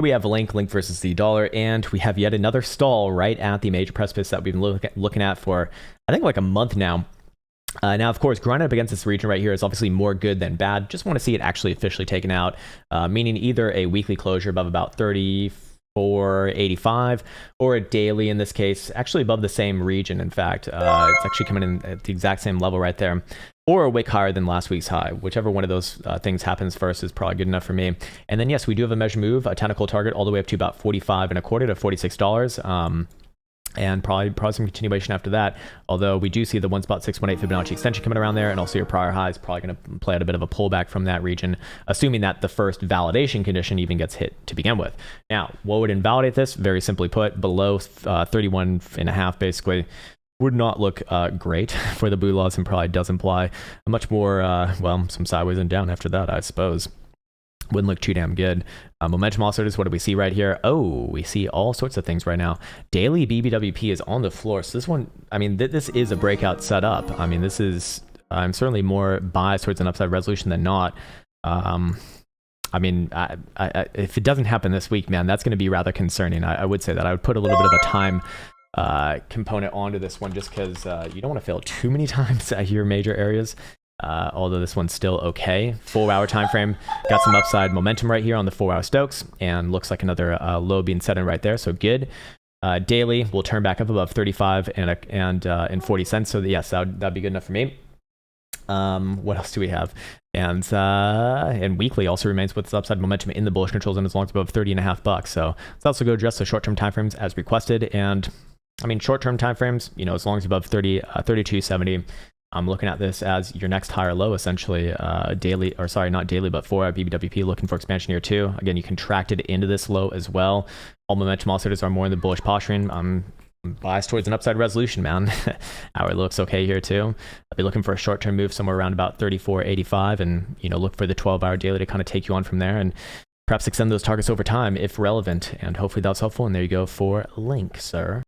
We have Link versus the dollar, and we have yet another stall right at the major precipice that we've been looking at for, I think, like a month now. Now, of course, grinding up against this region right here is obviously more good than bad. Just want to see it actually officially taken out, meaning either a weekly closure above about 34.85 or a daily in this case, actually above the same region. In fact, it's actually coming in at the exact same level right there, or a wick higher than last week's high. Whichever one of those things happens first is probably good enough for me. And then, yes, we do have a measure move, a technical target all the way up to about 45.25 to $46. And probably some continuation after that, although we do see the 1.618 Fibonacci extension coming around there, and also your prior high is probably going to play out a bit of a pullback from that region, assuming that the first validation condition even gets hit to begin with. Now, what would invalidate this? Very simply put, below 31.5 basically would not look great for the blue laws, and probably does imply a much more, well, some sideways and down after that, I suppose. Wouldn't look too damn good. Momentum oscillators, what do we see right here? Oh, we see all sorts of things right now. Daily BBWP is on the floor. So this one, I mean, this is a breakout setup. I mean, this is, I'm certainly more biased towards an upside resolution than not. I mean, if it doesn't happen this week, man, that's going to be rather concerning. I would say that. I would put a little bit of a time component onto this one, just because you don't want to fail too many times at your major areas. Although this one's still okay. 4-hour time frame, got some upside momentum right here on the 4-hour Stokes, and looks like another low being set in right there, so good. Daily will turn back up above 35 and 40 cents, so yes, that'd be good enough for me. What else do we have? And weekly also remains with its upside momentum in the bullish control zone as long as above $30.5. So let's also go adjust the short-term timeframes as requested. And I mean, short-term timeframes, you know, as long as above 32.70. I'm looking at this as your next higher low, essentially, daily, or sorry, not daily, but 4-hour BBWP, looking for expansion here too. Again, you contracted into this low as well. All momentum oscillators are more in the bullish posturing. I'm biased towards an upside resolution, man. Hour looks okay here too. I'll be looking for a short-term move somewhere around about 34.85, and you know, look for the 12-hour daily to kind of take you on from there, and perhaps extend those targets over time if relevant. And hopefully that's helpful. And there you go for Link, sir.